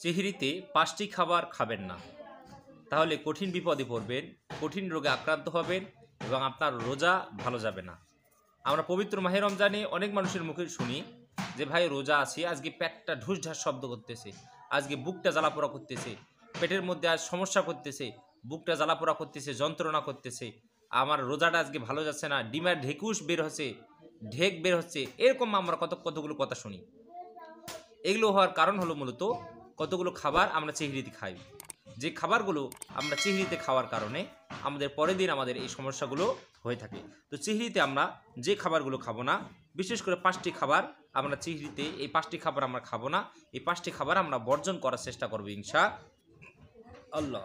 সেহরিতে 5টি খাবার খাবেন না, তাহলে কঠিন বিপদে পড়বেন, কঠিন রোগে আক্রান্ত হবেন এবং আপনার রোজা ভালো যাবে না। আমরা পবিত্র মাহে রমজানে অনেক মানুষের মুখে শুনি যে ভাই রোজা আছি, আজকে পেটটা ঢুসঢাস শব্দ করতেছে, আজকে বুকটা জ্বালাপোড়া করতেছে, পেটের মধ্যে আজ সমস্যা করতেছে, বুকটা জ্বালাপোড়া করতেছে, যন্ত্রণা করতেছে, আমার রোজাটা আজকে ভালো যাচ্ছে না, ডিমের ঢেকুস বের হচ্ছে, ঢেক বের হচ্ছে, এরকম আমরা কতগুলো কথা শুনি। এগুলো হওয়ার কারণ হলো মূলত কতগুলো খাবার আমরা সেহরিতে খাই। যে খাবারগুলো আমরা সেহরিতে খাওয়ার কারণে আমাদের পরের দিন আমাদের এই সমস্যাগুলো হয়ে থাকে। তো সেহরিতে আমরা যে খাবারগুলো খাবো না, বিশেষ করে 5টি খাবার আমরা সেহরিতে, এই 5টি খাবার আমরা খাবো না, এই 5টি খাবার আমরা বর্জন করার চেষ্টা করবো ইনশাআল্লাহ।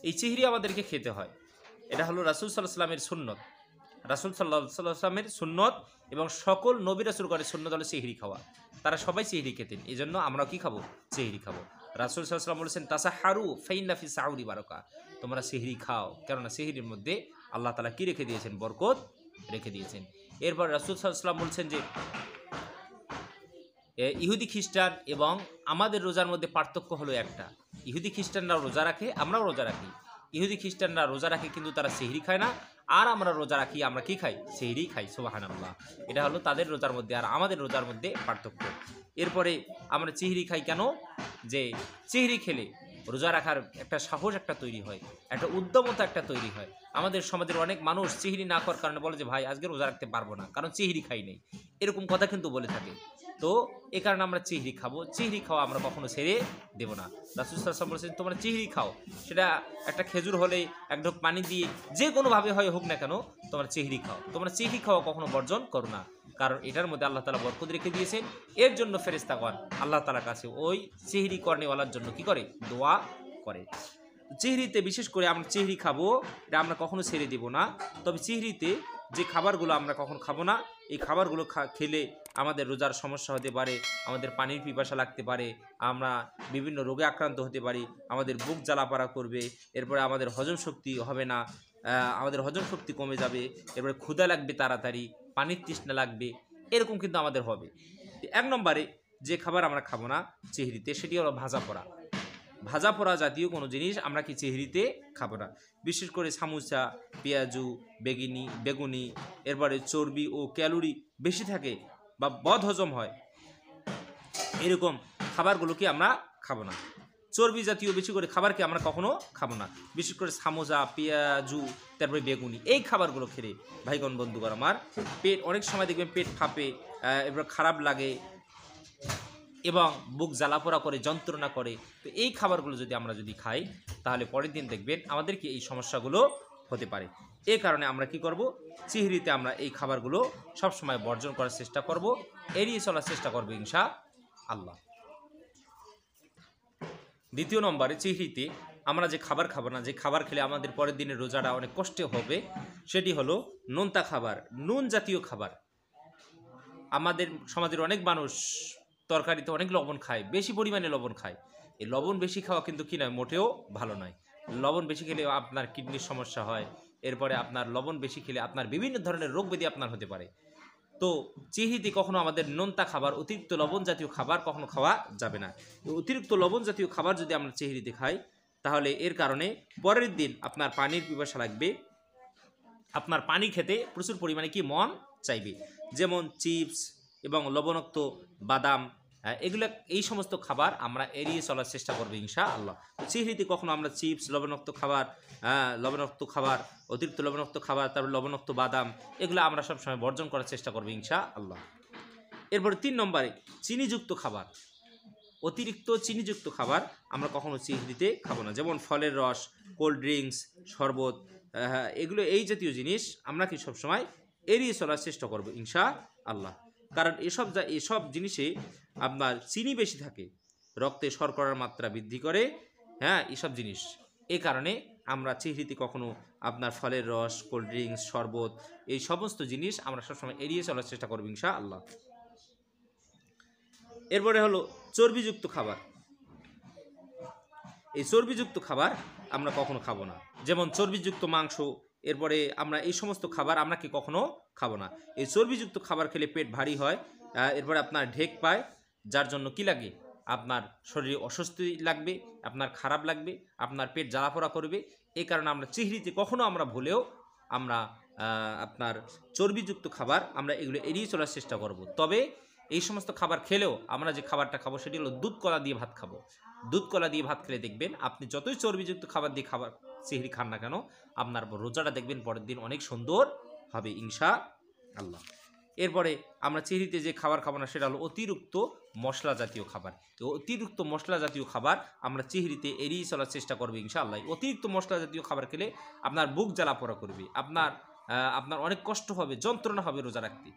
এই সেহরি আমাদেরকে খেতে হয়, এটা হলো রাসূল সাল্লাল্লাহু আলাইহি ওয়াসাল্লামের সুন্নত। রাসূল সাল্লাল্লাহু আলাইহি ওয়াসাল্লামের সুন্নত এবং সকল নবী রাসূল করে সুন্নত হলো সেহরি খাওয়া। তারা সবাই সেহরি খেতেন, এই জন্য আমরা কি খাবো? সেহরি খাবো। রাসূল সাল্লাল্লাহু আলাইহি ওয়াসাল্লাম বলেছেন তাসাহারু ফাইন্না ফি সাউরি বারাকা, তোমরা সেহরি খাও, কেননা সেহরির মধ্যে আল্লাহ তাআলা কি রেখে দিয়েছেন? বরকত রেখে দিয়েছেন। এরপর রাসূল সাল্লাল্লাহু আলাইহি ওয়াসাল্লাম বলছেন যে ইহুদি খ্রিস্টান এবং আমাদের রোজার মধ্যে পার্থক্য হলো একটা, ইহুদি খ্রিস্টানরা রোজা রাখে, আমরাও রোজা রাখি। ইহুদি খ্রিস্টানরা রোজা রাখে কিন্তু তারা সেহরি খায় না, আর আমরা রোজা রাখি, আমরা কি খাই? সেহরি খাই। সুবহানাল্লাহ। এটা হলো তাদের রোজার মধ্যে আর আমাদের রোজার মধ্যে পার্থক্য। এরপরে আমরা সেহরি খাই কেন? যে সেহরি খেলে রোজা রাখার একটা সাহস একটা তৈরি হয়, একটা উদ্যমতা একটা তৈরি হয়। আমাদের সমাজের অনেক মানুষ সেহরি না করার কারণে বলে যে ভাই আজকে রোজা রাখতে পারবো না, কারণ সেহরি খাই নেই, এরকম কথা কিন্তু বলে থাকে। তো এ কারণে আমরা চিহরি খাবো, চিহরি খাওয়া আমরা কখনো ছেড়ে দেব না। রাসূল সাল্লাল্লাহু আলাইহি ওয়াসাল্লাম বলেছেন তোমরা চিহরি খাও, সেটা একটা খেজুর হলে এক ঢোক পানি দিয়ে যে কোনোভাবে হয় হোক না কেন, তোমরা চিহরি খাও। তোমরা চিহরি খাওয়া কখনো বর্জন করো না, কারণ এটার মধ্যে আল্লাহ তাআলা বরকত রেখে দিয়েছেন। এর জন্য ফেরেশতাগণ আল্লাহ তাআলার কাছে ওই চিহরি করনেওয়ালার জন্য কি করে? দোয়া করে। চিহরিতে বিশেষ করে আমরা চিহরি খাবো, এটা আমরা কখনো ছেড়ে দেব না। তবে চিহরিতে যে খাবারগুলো আমরা কখনো খাবো না, এই খাবারগুলো খেলে আমাদের রোজার সমস্যা হতে পারে, আমাদের পানির পিপাসা লাগতে পারে, আমরা বিভিন্ন রোগে আক্রান্ত হতে পারি, আমাদের বুক জ্বালাপাড়া করবে, এরপরে আমাদের হজম শক্তি হবে না, আমাদের হজম শক্তি কমে যাবে, এরপরে ক্ষুধা লাগবে তাড়াতাড়ি, পানির তৃষ্ণা লাগবে, এরকম কিন্তু আমাদের হবে। 1 নম্বরে যে খাবার আমরা খাবো না সেহরিতে, সেটি হলো ভাজা পোড়া। ভাজা পোড়া জাতীয় কোনো জিনিস আমরা কি সেহরিতে খাবো না। বিশেষ করে সামোসা, পেঁয়াজু, বেগুনি, এরপরে চর্বি ও ক্যালোরি বেশি থাকে বা বদহজম হয়, এরকম খাবারগুলোকে আমরা খাবো না। চর্বি জাতীয় বেশি করে খাবারকে আমরা কখনো খাবো না। বিশেষ করে সামোসা, পেঁয়াজু, তারপরে বেগুনি, এই খাবারগুলো খেলে ভাইগণ বন্ধুগণ আমার পেট অনেক সময় দেখবেন পেট ফাঁপে, এবার খারাপ লাগে এবং বুক জ্বালাপোড়া করে, যন্ত্রণা করে। তো এই খাবারগুলো আমরা যদি খাই, তাহলে পরের দিন দেখবেন আমাদেরকে এই সমস্যাগুলো হতে পারে। এই কারণে আমরা কি করব? সেহরিতে আমরা এই খাবারগুলো সবসময় বর্জন করার চেষ্টা করব, এড়িয়ে চলার চেষ্টা করব ইনশাআল্লাহ। 2 নম্বরে সেহরিতে আমরা যে খাবার খাবো না, যে খাবার খেলে আমাদের পরের দিনের রোজাটা অনেক কষ্টে হবে, সেটি হলো নোনতা খাবার, নুন জাতীয় খাবার। আমাদের সমাজের অনেক মানুষ তরকারিতে অনেক লবণ খায়, বেশি পরিমাণে লবণ খায়। এই লবণ বেশি খাওয়া কিন্তু কি নয়, মোটেও ভালো নয়। লবণ বেশি খেলে আপনার কিডনির সমস্যা হয়, এরপরে আপনার লবণ বেশি খেলে আপনার বিভিন্ন ধরনের রোগ ব্যাধি আপনার হতে পারে। তো সেহরিতে কখনো আমাদের নোনতা খাবার, অতিরিক্ত লবণ জাতীয় খাবার কখনো খাওয়া যাবে না। অতিরিক্ত লবণ জাতীয় খাবার যদি আমরা সেহরিতে খাই, তাহলে এর কারণে পরের দিন আপনার পানির পিপাসা লাগবে, আপনার পানি খেতে প্রচুর পরিমাণে কি মন চাইবে। যেমন চিপস এবং লবণাক্ত বাদাম, এগুলো, এই সমস্ত খাবার আমরা এড়িয়ে চলার চেষ্টা করবো ইনশাআল্লাহ। সেহরিতে কখনো আমরা চিপস, লবণাক্ত খাবার, অতিরিক্ত লবণাক্ত খাবার, তারপর লবণাক্ত বাদাম, এগুলো আমরা সবসময় বর্জন করার চেষ্টা করবো ইনশাআল্লাহ। এরপরে 3 নম্বরে চিনিযুক্ত খাবার, অতিরিক্ত চিনিযুক্ত খাবার আমরা কখনো সেহরিতে খাবো না। যেমন ফলের রস, কোল্ড ড্রিঙ্কস, শরবত, এগুলো, এই জাতীয় জিনিস আমরা কি সবসময় এড়িয়ে চলার চেষ্টা করবো ইনশাআল্লাহ। কারণ এসব জিনিসে আপনার চিনি বেশি থাকে, রক্তে শর্করার মাত্রা বৃদ্ধি করে, এসব জিনিস। এই কারণে আমরা সেহরিতে কখনো আপনার ফলের রস, কোল্ড ড্রিঙ্কস, শরবত, এই সমস্ত জিনিস আমরা সবসময় এড়িয়ে চলার চেষ্টা করবো ইনশাআল্লাহ। এরপরে হলো চর্বিযুক্ত খাবার। এই চর্বিযুক্ত খাবার আমরা কখনো খাবো না। যেমন চর্বিযুক্ত মাংস, এরপরে আমরা এই সমস্ত খাবার আমরা কি কখনো খাবো না। এই চর্বিযুক্ত খাবার খেলে পেট ভারী হয়, এরপরে আপনার ঢেক পায়, যার জন্য কি লাগে? আপনার শরীরে অস্বস্তি লাগবে, আপনার খারাপ লাগবে, আপনার পেট জ্বালাপোড়া করবে। এই কারণে আমরা চিহরিতে কখনো আমরা ভুলেও আমরা আপনার চর্বিযুক্ত খাবার আমরা এগুলো এড়িয়ে চলার চেষ্টা করব। তবে এই সমস্ত খাবার খেলেও আমরা যে খাবারটা খাবো সেটি হলো দুধ কলা দিয়ে ভাত খাবো। দুধ কলা দিয়ে ভাত খেলে দেখবেন আপনি যতই চর্বিযুক্ত খাবার দিয়ে খাবার সেহরি খান না কেন, আপনার রোজাটা দেখবেন পরের দিন অনেক সুন্দর হবে ইনশা আল্লাহ। এরপরে আমরা চিহরিতে যে খাবার খাবো না সেটা হলো অতিরিক্ত মশলা জাতীয় খাবার। তো অতিরিক্ত মশলা জাতীয় খাবার আমরা চিহরিতে এড়িয়ে চলার চেষ্টা করবো ইনশাআল্লাহ। অতিরিক্ত মশলা জাতীয় খাবার খেলে আপনার বুক জ্বালা পোড়া করবে, আপনার অনেক কষ্ট হবে, যন্ত্রণা হবে রোজা রাখতে।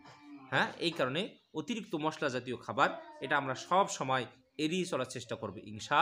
হ্যাঁ, এই কারণে অতিরিক্ত মশলা জাতীয় খাবার এটা আমরা সব সময় এড়িয়ে চলার চেষ্টা করবো ইনশা